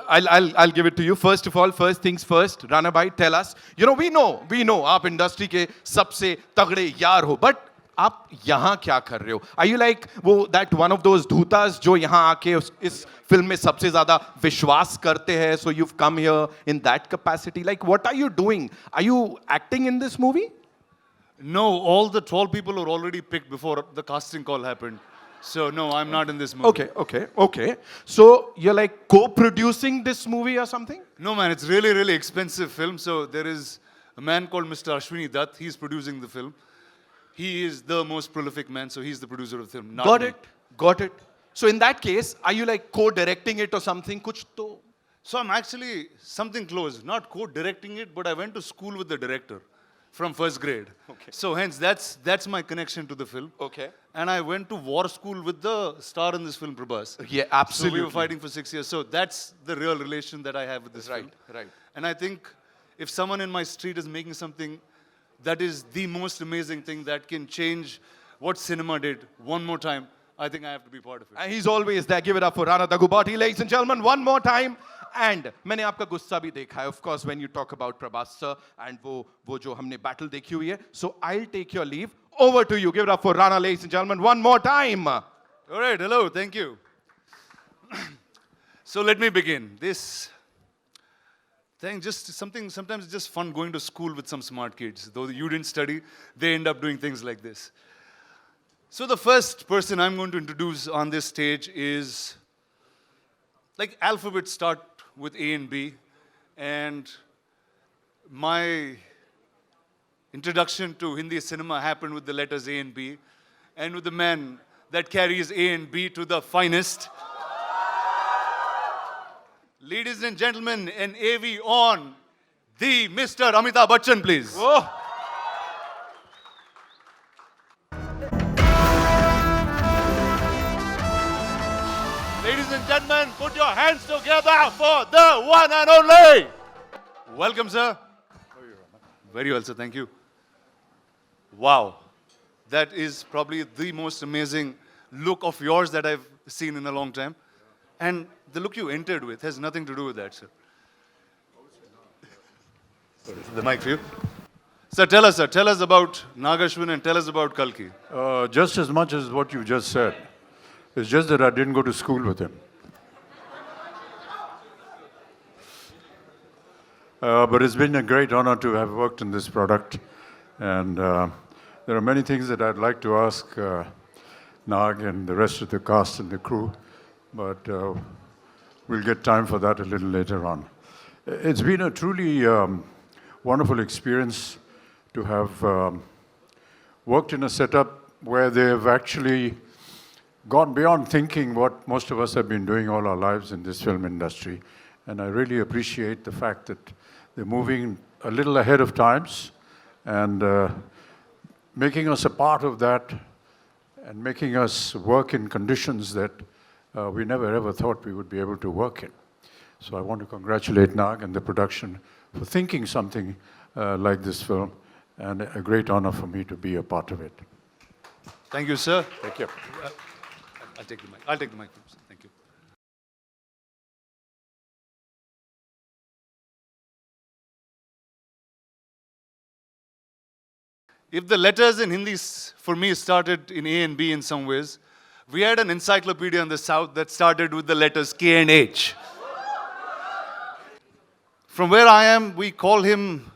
I'll give it to you. First of all, first things first, Rana bhai, tell us. You know, we know, आप industry के सबसे तगड़े यार हो, but आप यहाँ क्या कर रहे हो? Are you like वो that one of those धूतास जो यहाँ आके इस फिल्म में सबसे ज़्यादा विश्वास करते हैं? So you've come here in that capacity. Like, what are you doing? Are you acting in this movie? No, all the 12 people were already picked before the casting call happened. So no, I'm not in this movie. Okay. So you're like co-producing this movie or something? No man, it's really expensive film. So there is a man called Mr. Ashwini Dutt. He's producing the film. He is the most prolific man, so he's the producer of the film. Not me. Got it. So in that case, are you like co-directing it or something? Kuch to. So I'm actually something close, not co-directing it, but I went to school with the director from first grade. Okay. So hence that's my connection to the film. Okay. And I went to war school with the star in this film, Prabhas. Yeah, absolutely. So we were fighting for 6 years. So that's the real relation that I have with this film. Right. And I think if someone in my street is making something that is the most amazing thing that can change what cinema did one more time, I think I have to be part of it. And he's always there. Give it up for Rana Daggubati, ladies and gentlemen, one more time. And मैंने आपका गुस्सा भी देखा है, of course, when you talk about Prabhas sir and वो जो हमने battle देखी हुई है. So I'll take your leave. Over to you. Give it up for Rana, ladies and gentlemen, one more time. All right, hello, thank you. So let me begin. This thing, just something, sometimes it's just fun going to school with some smart kids. Though you didn't study, they end up doing things like this. So the first person I'm going to introduce on this stage is, like alphabets start with A and B, and my introduction to Hindi cinema happened with the letters A and B, and with the man that carries A and B to the finest. Ladies and gentlemen, an AV on the Mr. Amitabh Bachchan, please. Whoa. Ladies and gentlemen, put your hands together for the one and only. Welcome, sir. How are you, Rama? Very well, sir. Thank you. Wow. That is probably the most amazing look of yours that I've seen in a long time. And the look you entered with has nothing to do with that, sir. The mic for you. Sir, tell us about Nagashwin and tell us about Kalki. Just as much as what you just said. It's just that I didn't go to school with him. But it's been a great honor to have worked in this product. And there are many things that I'd like to ask Nag and the rest of the cast and the crew, but we'll get time for that a little later on. It's been a truly wonderful experience to have worked in a setup where they've actually gone beyond thinking what most of us have been doing all our lives in this film industry. And I really appreciate the fact that they're moving a little ahead of times and making us a part of that and making us work in conditions that we never ever thought we would be able to work in. So I want to congratulate Nag and the production for thinking something like this film, and a great honor for me to be a part of it. Thank you, sir. Thank you. I'll take the mic. I'll take the mic, sir. Thank you. If the letters in Hindi for me started in A and B in some ways, we had an encyclopedia in the South that started with the letters K and H. From where I am, we call him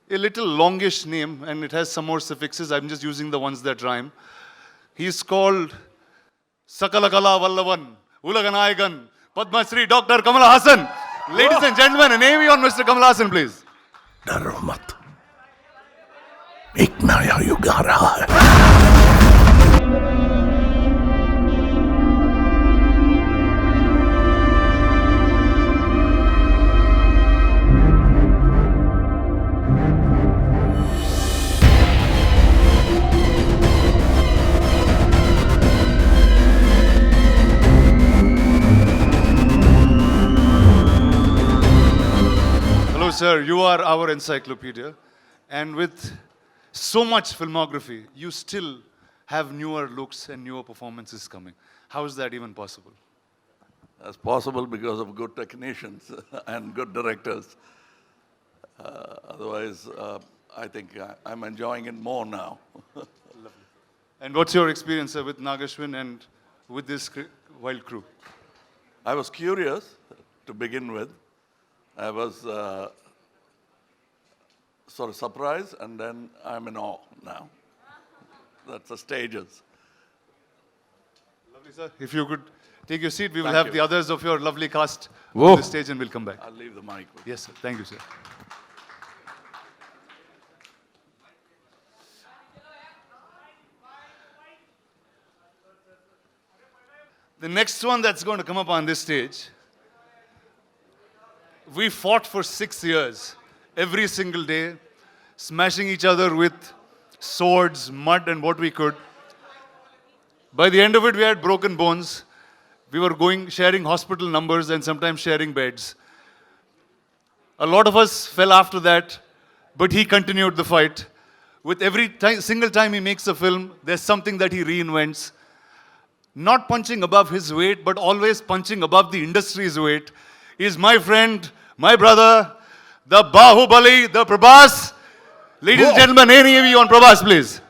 a little longish name, and it has some more suffixes. I'm just using the ones that rhyme. He's called Sakalakala Vallavan, Ulaganayagan, Padma Shri Dr. Kamal Hasan. Ladies and gentlemen, an AV on Mr. Kamal Hasan, please. डरो मत, एक नया युग आ रहा है। Sir, you are our encyclopedia, and with so much filmography, you still have newer looks and newer performances coming. How is that even possible? as possible because of good technicians and good directors. Otherwise, I think I'm enjoying it more now. And what's your experience with Nagashwin and with this wild crew? I was curious to begin with. I was sort of surprised, and then I'm in awe now. That's the stages. Lovely, sir. If you could take your seat, we will Thank have you. the others of your lovely cast Whoa. on the stage and we'll come back. I'll leave the mic with you. Yes, sir. Thank you, sir. The next one that's going to come up on this stage, we fought for 6 years, every single day, smashing each other with swords, mud, and what we could. By the end of it, we had broken bones. We were sharing hospital numbers and sometimes sharing beds. A lot of us fell after that, but he continued the fight. With every single time he makes a film, there's something that he reinvents. Not punching above his weight, but always punching above the industry's weight. Is my friend, my brother, the Bahubali, the Prabhas. Ladies and gentlemen, ANAV on Prabhas, please.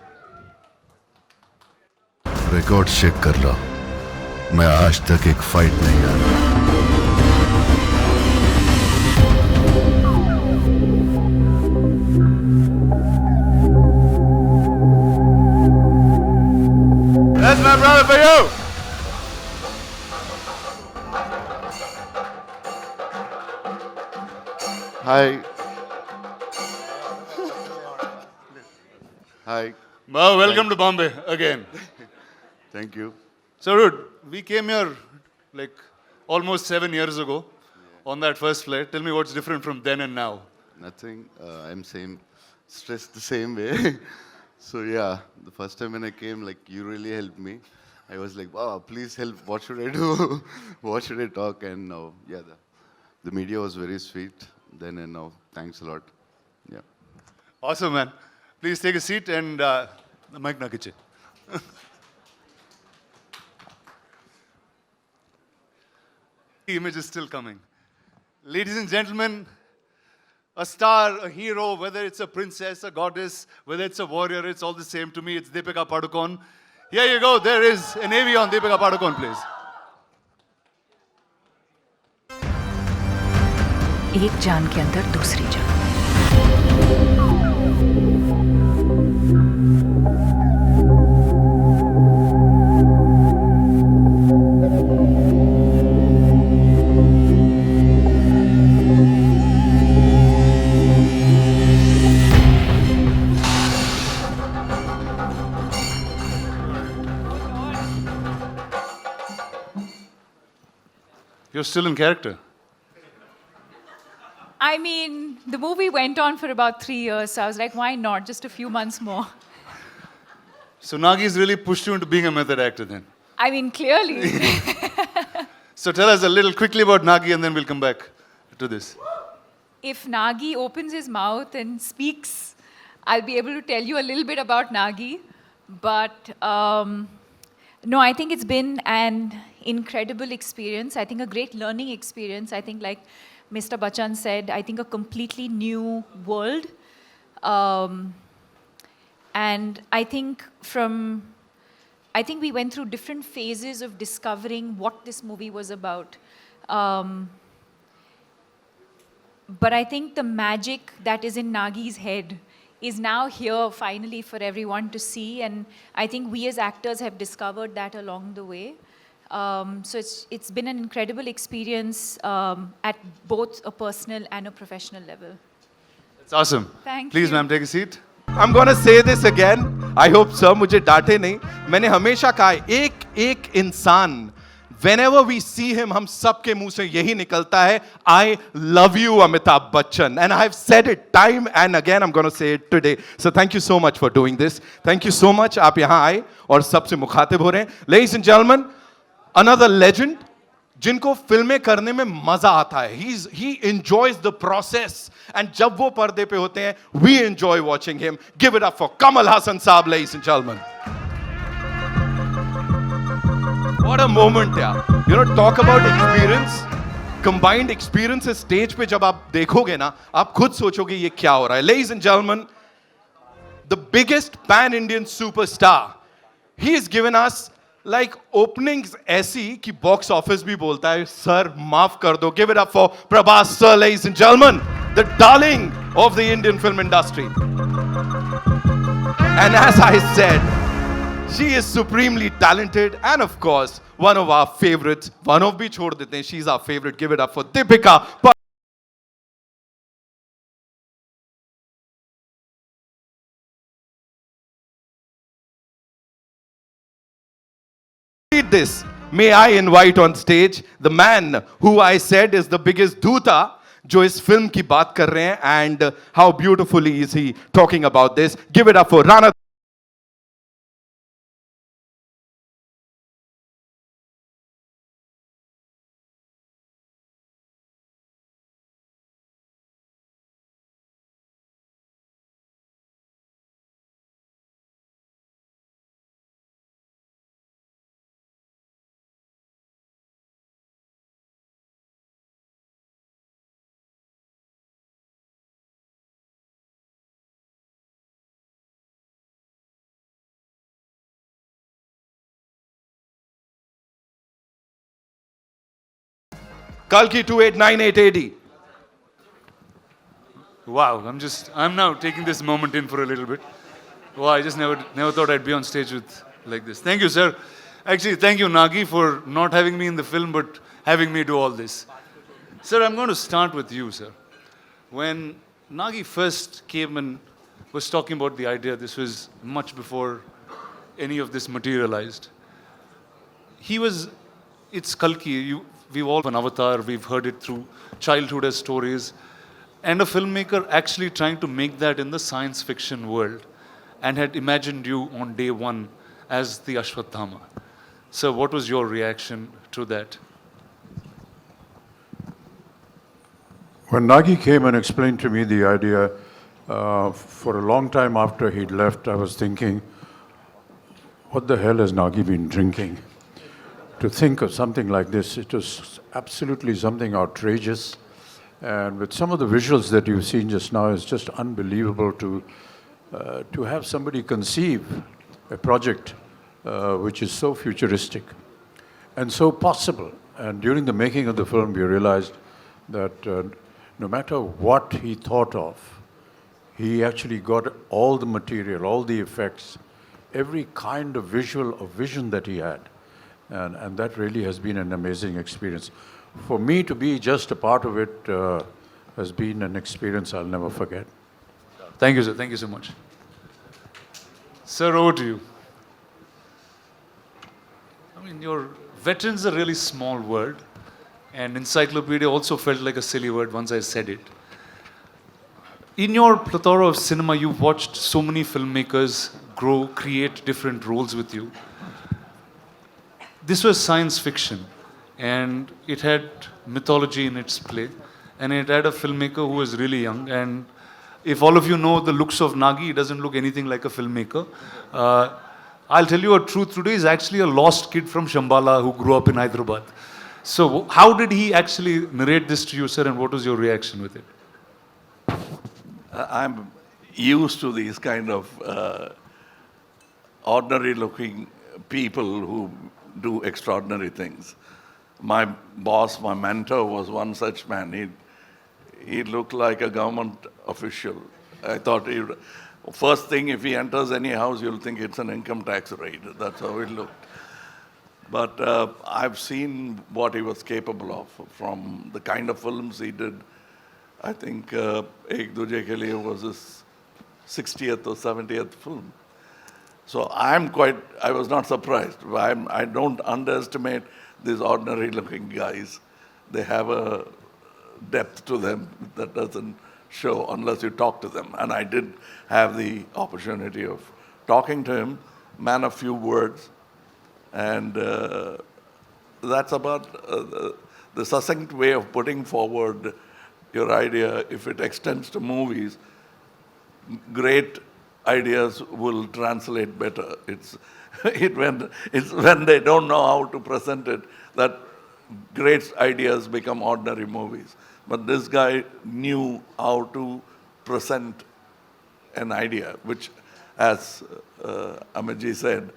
Record check कर लो मैं आज तक एक fight नहीं हारा That's my brother for you. Hi. Hi. Well, welcome to Bombay again. Thank you. So, dude, we came here like almost 7 years ago on that first flight. Tell me what's different from then and now. Nothing. I'm stressed the same way. So yeah, the first time when I came, like you really helped me. I was like, wow, please help. What should I do? What should I talk? And now, yeah, the media was very sweet then and now. Thanks a lot. Yeah. Awesome, man. Please take a seat and the mic na kiche. The image is still coming. Ladies and gentlemen, a star, a hero, whether it's a princess, a goddess, whether it's a warrior, it's all the same to me. It's Deepika Padukone. Here you go. There is an AV on Deepika Padukone, please. एक जान के अंदर दूसरी जान You're still in character. I mean, the movie went on for about 3 years, so I was like, why not? Just a few months more. So Nagi's really pushed you into being a method actor then. I mean, clearly. So tell us a little quickly about Nagi and then we'll come back to this. If Nagi opens his mouth and speaks, I'll be able to tell you a little bit about Nagi. But no, I think it's been an incredible experience. I think a great learning experience. I think like Mr. Bachchan said, I think a completely new world. And I think we went through different phases of discovering what this movie was about. But I think the magic that is in Nagi's head is now here finally for everyone to see. And I think we as actors have discovered that along the way. So it's been an incredible experience at both a personal and a professional level. That's awesome. Thank Please, you. ma'am, take a seat. I'm gonna say this again. I hope sir मुझे डांटे नहीं. मैंने हमेशा कहा है, एक इंसान, whenever we see him, हम सबके मुंह से यही निकलता है, I love you, Amitabh Bachchan. And I've said it time and again, I'm gonna say it today. So thank you so much for doing this. Thank you so much. आप यहाँ आए और सबसे मुखातिब हो रहे हैं. Ladies and gentlemen, another legend, जिनको फिल्में करने में मजा आता है. He enjoys the process. And जब वो पर्दे पे होते हैं, we enjoy watching him. Give it up for Kamal Hasan साहब, ladies and gentlemen. What a moment, yeah. You know, talk about experience. Combined experiences stage पे जब आप देखोगे ना, आप खुद सोचोगे ये क्या हो रहा है. Ladies and gentlemen, the biggest pan-Indian superstar. He has given us like openings ऐसी कि box office भी बोलता है, sir माफ कर दो. Give it up for Prabhas, sir, ladies and gentlemen, the darling of the Indian film industry. And as I said, she is supremely talented and of course one of our favorites. One of भी छोड़ देते हैं. She's our favorite. Give it up for Deepika. This, may I invite on stage the man who I said is the biggest dhuta जो इस film की बात कर रहे हैं, and how beautifully is he talking about this. Give it up for Rana. Kalki 289880. Wow, I'm now taking this moment in for a little bit. Wow, I just never thought I'd be on stage with like this. Thank you, sir. Actually, thank you, Nagi, for not having me in the film, but having me do all this. Sir, I'm going to start with you, sir. When Nagi first came and was talking about the idea, this was much before any of this materialized. It's Kalki. We've all an avatar, we've heard it through childhood as stories. And a filmmaker actually trying to make that in the science fiction world and had imagined you on day one as the Ashwatthama. So what was your reaction to that? When Nagi came and explained to me the idea, for a long time after he'd left, I was thinking, what the hell has Nagi been drinking? To think of something like this, it was absolutely something outrageous. And with some of the visuals that you've seen just now, it's just unbelievable to have somebody conceive a project which is so futuristic and so possible. And during the making of the film, we realized that no matter what he thought of, he actually got all the material, all the effects, every kind of vision that he had. And that really has been an amazing experience. For me to be just a part of it has been an experience I'll never forget. Thank you, sir. Thank you so much. Sir, over to you. I mean, your veteran's a really small word, and encyclopedia also felt like a silly word once I said it. In your plethora of cinema, you've watched so many filmmakers grow, create different roles with you. This was science fiction, and it had mythology in its play, and it had a filmmaker who was really young. And if all of you know the looks of Nagi, he doesn't look anything like a filmmaker. I'll tell you a truth today, he's actually a lost kid from Shambhala who grew up in Hyderabad. So how did he actually narrate this to you, sir, and what was your reaction with it? I'm used to these kind of ordinary looking people who do extraordinary things. My boss, my mentor was one such man. He looked like a government official. I thought first thing, if he enters any house, you'll think it's an income tax raid. That's how it looked. But I've seen what he was capable of from the kind of films he did. I think Ek Duje Ke Liye was his 60th or 70th film. So I was not surprised. I don't underestimate these ordinary looking guys. They have a depth to them that doesn't show unless you talk to them. And I did have the opportunity of talking to him, man of few words. And that's about the succinct way of putting forward your idea. If it extends to movies, great ideas will translate better. It's when they don't know how to present it that great ideas become ordinary movies. But this guy knew how to present an idea, which, as Amitji said,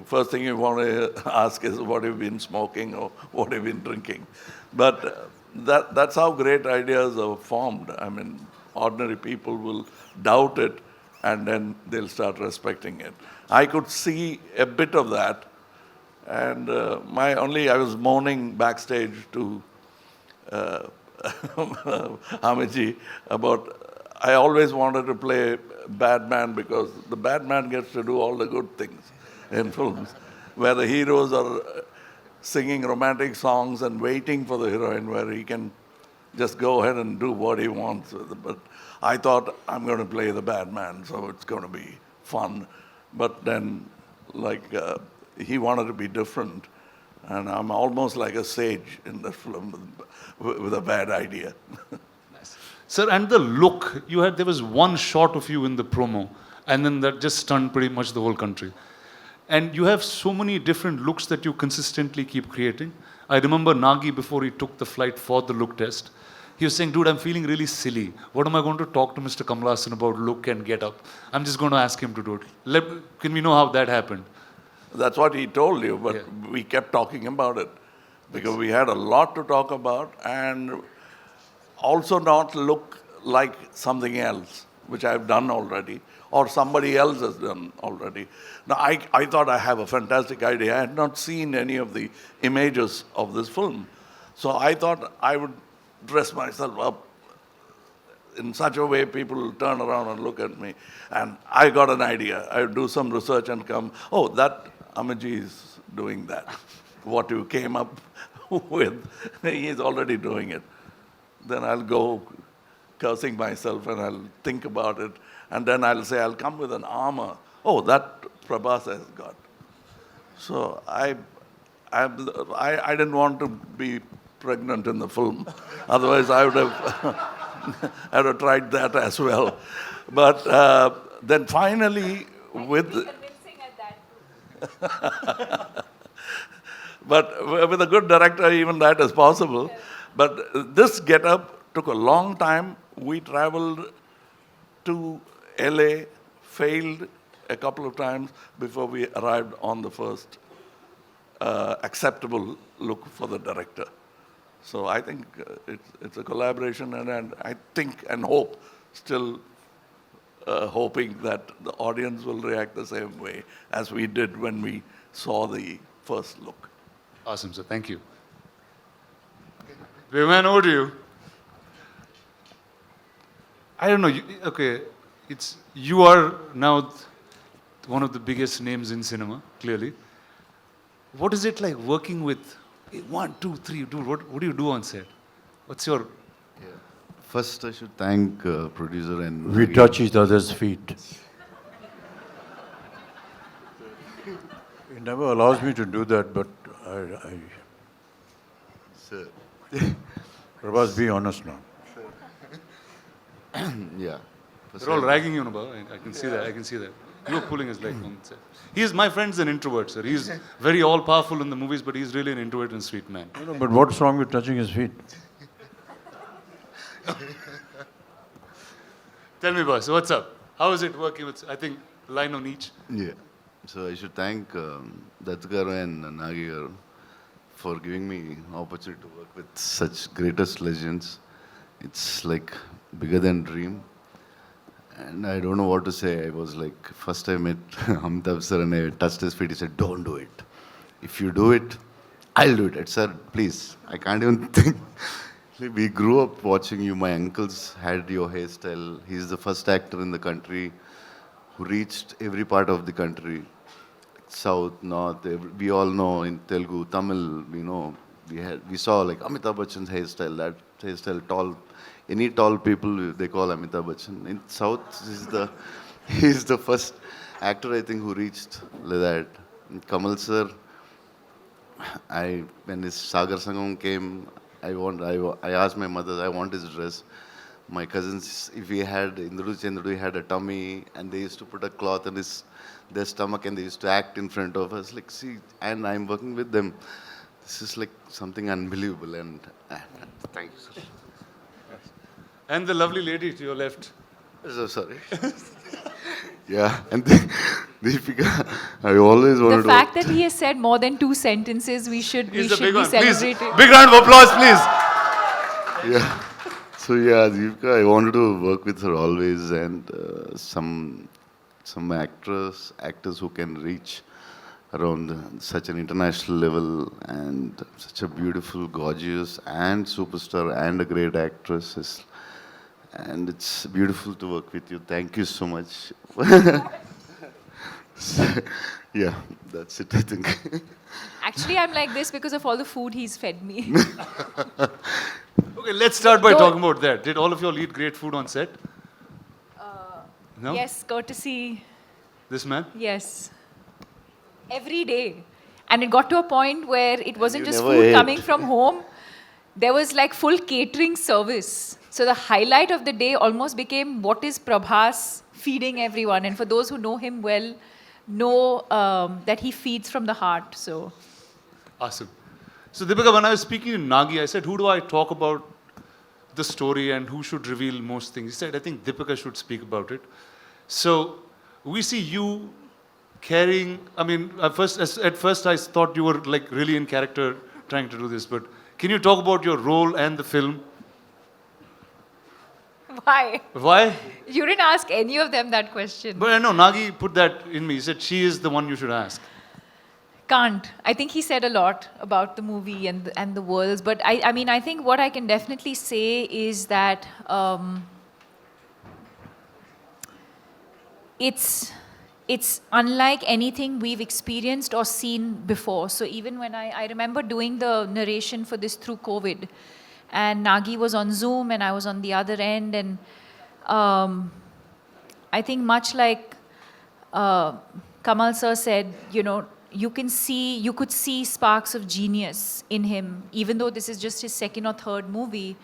first thing you want to ask is what have you been smoking or what have you been drinking. But that's how great ideas are formed. I mean, ordinary people will doubt it and then they'll start respecting it. I could see a bit of that. And I was moaning backstage to Amitji about, I always wanted to play bad man because the bad man gets to do all the good things in films, where the heroes are singing romantic songs and waiting for the heroine, where he can just go ahead and do what he wants. But I thought, I'm going to play the bad man, so it's going to be fun. But then, he wanted to be different. And I'm almost like a sage in the film with a bad idea. Sir, and the look, there was one shot of you in the promo, and then that just stunned pretty much the whole country. And you have so many different looks that you consistently keep creating. I remember Nagi, before he took the flight for the look test, he was saying, dude, I'm feeling really silly. What am I going to talk to Mr. Kamal Hasan about look and get up? I'm just going to ask him to do it. Can we know how that happened? That's what he told you, but we kept talking about it because we had a lot to talk about and also not look like something else, which I've done already, or somebody else has done already. Now, I thought I have a fantastic idea. I had not seen any of the images of this film. So I thought I would dress myself up in such a way people will turn around and look at me. And I got an idea. I would do some research and come, oh, that Amitji is doing that. What you came up with, he's already doing it. Then I'll go cursing myself and I'll think about it. And then I'll say, I'll come with an armor. Oh, that Prabhas has got. So I didn't want to be pregnant in the film. Otherwise, I would have, I would have tried that as well. But then finally, with... But with a good director, even that is possible. But this get-up took a long time. We traveled to LA, failed a couple of times before we arrived on the first acceptable look for the director. So I think it's a collaboration, and I think and hope, still hoping that the audience will react the same way as we did when we saw the first look. Awesome, sir. Thank you. Viman, over to you. I don't know. You are now one of the biggest names in cinema, clearly. What is it like working with 1, 2, 3? Dude, what do you do on set? What's your... First, I should thank producer and... We touch each other's feet. He never allows me to do that, but I Sir. Prabhas, be honest now. Yeah. They're all ragging you, Baba. I can see that. I can see that. You're pulling his leg on set. My friend's an introvert, sir. He's very all-powerful in the movies, but he's really an introvert and sweet man. No, but what's wrong with touching his feet? Tell me, boss, what's up? How is it working with, I think, line on each? Yeah. So I should thank Dattgaru and Nagi for giving me opportunity to work with such greatest legends. It's like bigger than dream. And I don't know what to say. I was like, first I met Amitabh sir and I touched his feet. He said, don't do it. If you do it, I'll do it. I said, sir, please. I can't even think. We grew up watching you. My uncles had your hairstyle. He's the first actor in the country who reached every part of the country. South, North, we all know in Telugu, Tamil, we know. We saw like Amitabh Bachchan's hairstyle, that hairstyle, tall. Any tall people, they call Amitabh Bachchan. In South, he's the first actor, I think, who reached like that. And Kamal sir, when his Sagar Sangam came, I asked my mother, I want his dress. my cousins, if we had Indru Chandru had a tummy, and they used to put a cloth on their stomach, and they used to act in front of us. Like, see, and I'm working with them. This is like something unbelievable, and thank you, sir. And the lovely lady to your left. So sorry. Yeah, and Deepika, I always wanted The to. fact that he has said more than 2 sentences, we should He's a big be one. Please, celebrating. big round of applause, please. Yeah. So yeah, Deepika, I wanted to work with her always, and some actors who can reach around such an international level, and such a beautiful, gorgeous, and superstar, and a great actress. And it's beautiful to work with you. Thank you so much. Yeah, that's it, I think. Actually, I'm like this because of all the food he's fed me. Okay, let's start by Don't- talking about that. Did all of you all eat great food on set? No? Yes, courtesy. This man? Yes. Every day. And it got to a point where it wasn't You just never food ate. coming from home. There was like full catering service. So the highlight of the day almost became what is Prabhas feeding everyone. And for those who know him well, know that he feeds from the heart. So Awesome. So Deepika, when I was speaking to Nagi, I said, who do I talk about the story and who should reveal most things? He said, I think Deepika should speak about it. So we see you carrying, I mean, at first I thought you were like really in character trying to do this, but can you talk about your role and the film? why? Why? You didn't ask any of them that question. But I know Nagi put that in me. He said she is the one you should ask. Can't. I think he said a lot about the movie and the worlds. But I mean, I think what I can definitely say is that it's unlike anything we've experienced or seen before. So even when I remember doing the narration for this through COVID, and Nagi was on Zoom and I was on the other end, and I think much like Kamal sir said, you know, you could see sparks of genius in him, even though this is just his second or third movie.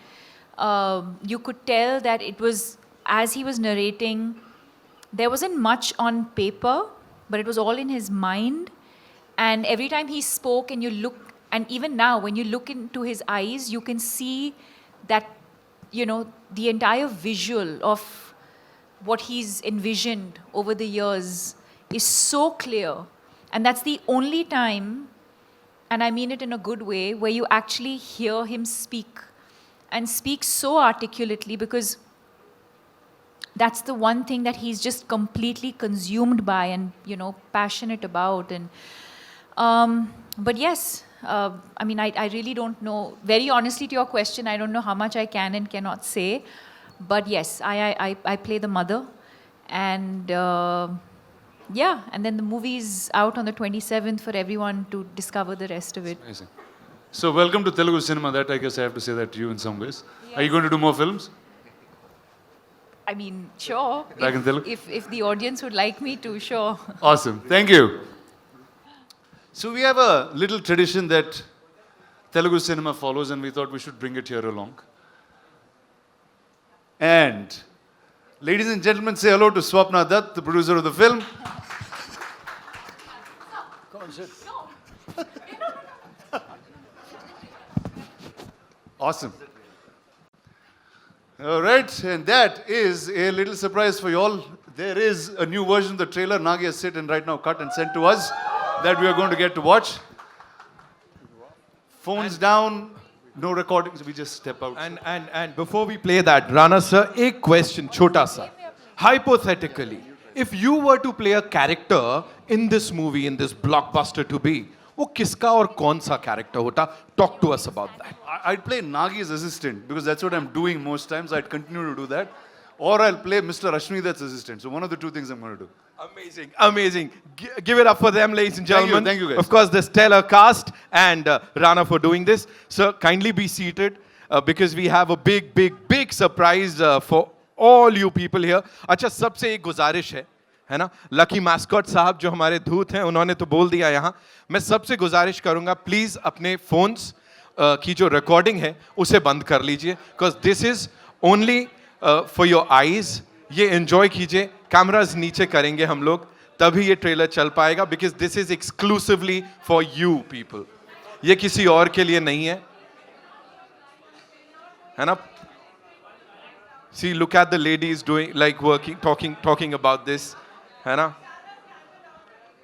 You could tell that it was, as he was narrating, there wasn't much on paper, but it was all in his mind. And every time he spoke and you look, and even now when you look into his eyes, you can see that, you know, the entire visual of what he's envisioned over the years is so clear. And that's the only time, and I mean it in a good way, where you actually hear him speak, and speak so articulately, because that's the one thing that he's just completely consumed by and, you know, passionate about. And but yes, I mean, I really don't know. Very honestly, to your question, I don't know how much I can and cannot say. But yes, I play the mother, and yeah, and then the movie's out on the 27th for everyone to discover the rest of it. Amazing. So welcome to Telugu cinema. That I guess I have to say that to you in some ways. Are you going to do more films? I mean, sure. Back in Telugu? If the audience would like me to, sure. Awesome. Thank you. So we have a little tradition that Telugu cinema follows, and we thought we should bring it here along. And ladies and gentlemen, say hello to Swapna Dutt, the producer of the film. Awesome. All right, and that is a little surprise for you all. There is a new version of the trailer. Nagi has sit and right now cut and sent to us that we are going to get to watch. Phones down, no recordings. We just step out. And before we play that, Rana sir, a question, chota sa. Hypothetically, if you were to play a character in this movie, in this blockbuster to be, वो किसका और कौन सा character होता? Talk to us about that. I'd play Nagi's assistant because that's what I'm doing most times. I'd continue to do that. Or I'll play Mr. Ashwini's assistant. So one of the two things I'm going to do. Amazing, amazing. Give it up for them, ladies and Thank you, gentlemen. thank you guys. Of course, the stellar cast and Rana for doing this. Sir, kindly be seated because we have a big surprise for all you people here. अच्छा, सबसे एक गुजारिश है ना? Lucky mascot साहब जो हमारे धूत हैं, उन्होंने तो बोल दिया यहाँ. मैं सबसे गुजारिश करूँगा, प्लीज अपने फोन्स की जो रिकॉर्डिंग है उसे बंद कर लीजिए, because this is only for your eyes, ये एंजॉय कीजिए. कैमराज नीचे करेंगे हम लोग, तभी ये ट्रेलर चल पाएगा, because this is exclusively for you people. ये किसी और के लिए नहीं है ना. See, look at the ladies doing, like working, talking about this, है ना.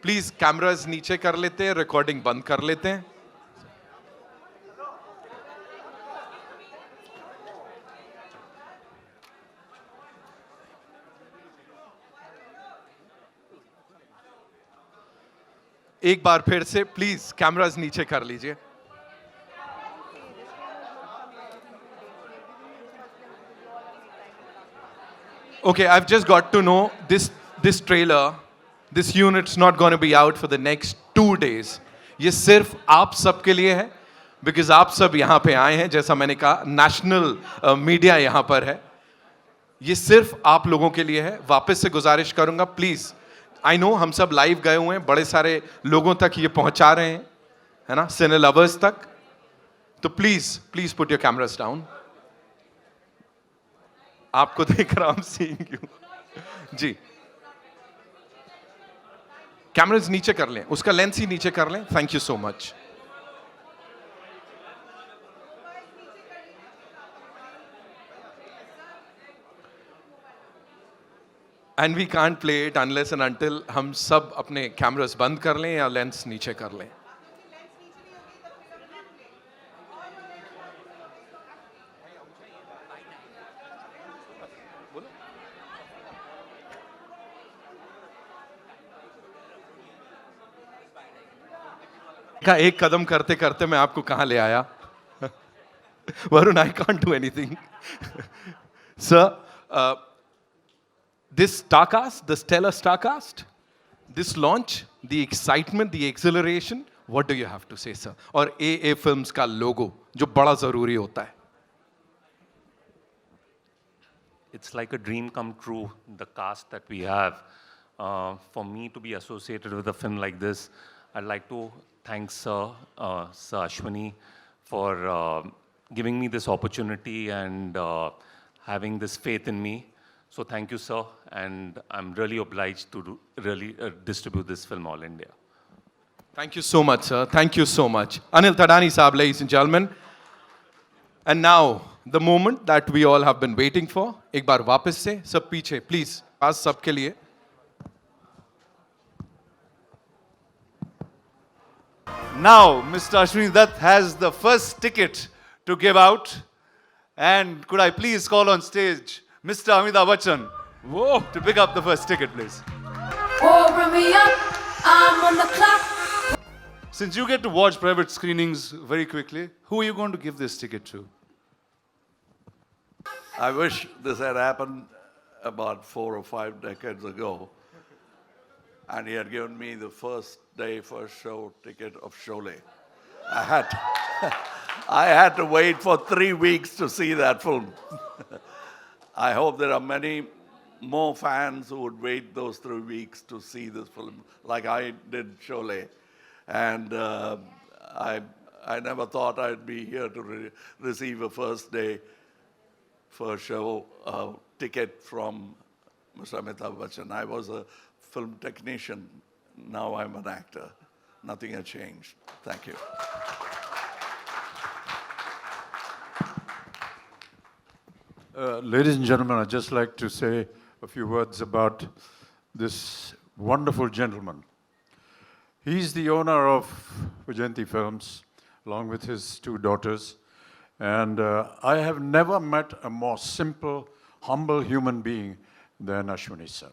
Please, cameras नीचे कर लेते हैं, recording बंद कर लेते हैं. एक बार फिर से प्लीज कैमरास नीचे कर लीजिए. Okay, I've just got to know this trailer, this unit's not going to be out for the next 2 days. ये सिर्फ आप सब के लिए है, because आप सब यहाँ पे आए हैं. जैसा मैंने कहा, नेशनल मीडिया यहाँ पर है. ये सिर्फ आप लोगों के लिए है. वापस से गुजारिश करूंगा, प्लीज. आई नो हम सब लाइव गए हुए हैं, बड़े सारे लोगों तक ये पहुंचा रहे हैं, है ना, सिने लवर्स तक. तो please put your cameras down. आपको देख रहा हूं, सीइंग यू जी. कैमरास नीचे कर लें, उसका लेंस ही नीचे कर लें. Thank you so much. And we can't play it unless and until हम सब अपने कैमरास बंद कर लें या लेंस नीचे कर लें. का एक कदम करते करते मैं आपको कहां ले आया. Varun, I can't do anything. Sir, this starcast, the stellar starcast, this launch, the excitement, the exhilaration, what do you have to say, sir? और AA Films का logo जो बड़ा जरूरी होता है. It's like a dream come true, the cast that we have. For me to be associated with a film like this, I'd like to thank Sir Ashwini for giving me this opportunity and having this faith in me. So thank you, sir, and I'm really obliged to really distribute this film all India. Thank you so much, sir. Thank you so much. Anil Tadani Saab, ladies and gentlemen. And now, the moment that we all have been waiting for. एक बार वापस से सब पीछे, please. पास सबके लिए. Now, Mr. Ashwini Dutt has the first ticket to give out. And could I please call on stage Mr. Amitabh Bachchan to pick up the first ticket, please. Oh, run me up, I'm on the clock. Since you get to watch private screenings very quickly, who are you going to give this ticket to? I wish this had happened about 4 or 5 decades ago. And he had given me the first day, first show ticket of Sholay. I had to wait for 3 weeks to see that film. I hope there are many more fans who would wait those 3 weeks to see this film, like I did Sholay. And I never thought I'd be here to receive a first day, first show ticket from Mr. Amitabh Bachchan. I was a film technician. Now I'm an actor. Nothing has changed. Thank you. Ladies and gentlemen, I'd just like to say a few words about this wonderful gentleman. He's the owner of Vijayanti Films, along with his 2 daughters. And I have never met a more simple, humble human being than Ashwini sir.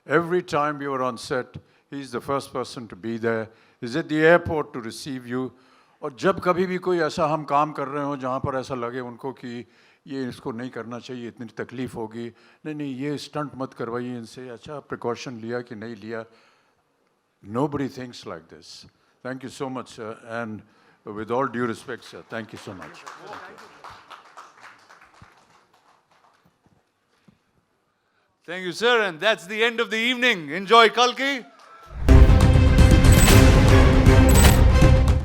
Every time we were on set, he's the first person to be there. He's at the airport to receive you. और जब कभी भी कोई ऐसा हम काम कर रहे हो जहाँ पर ऐसा लगे उनको कि ये इसको नहीं करना चाहिए, इतनी तकलीफ होगी, नहीं ये स्टंट मत करवाइए इनसे, अच्छा प्रिकॉशन लिया कि नहीं लिया. Nobody thinks like this. Thank you so much, sir. And with all due respect, sir, thank you so much. Thank you, sir. And that's the end of the evening. Enjoy Kalki.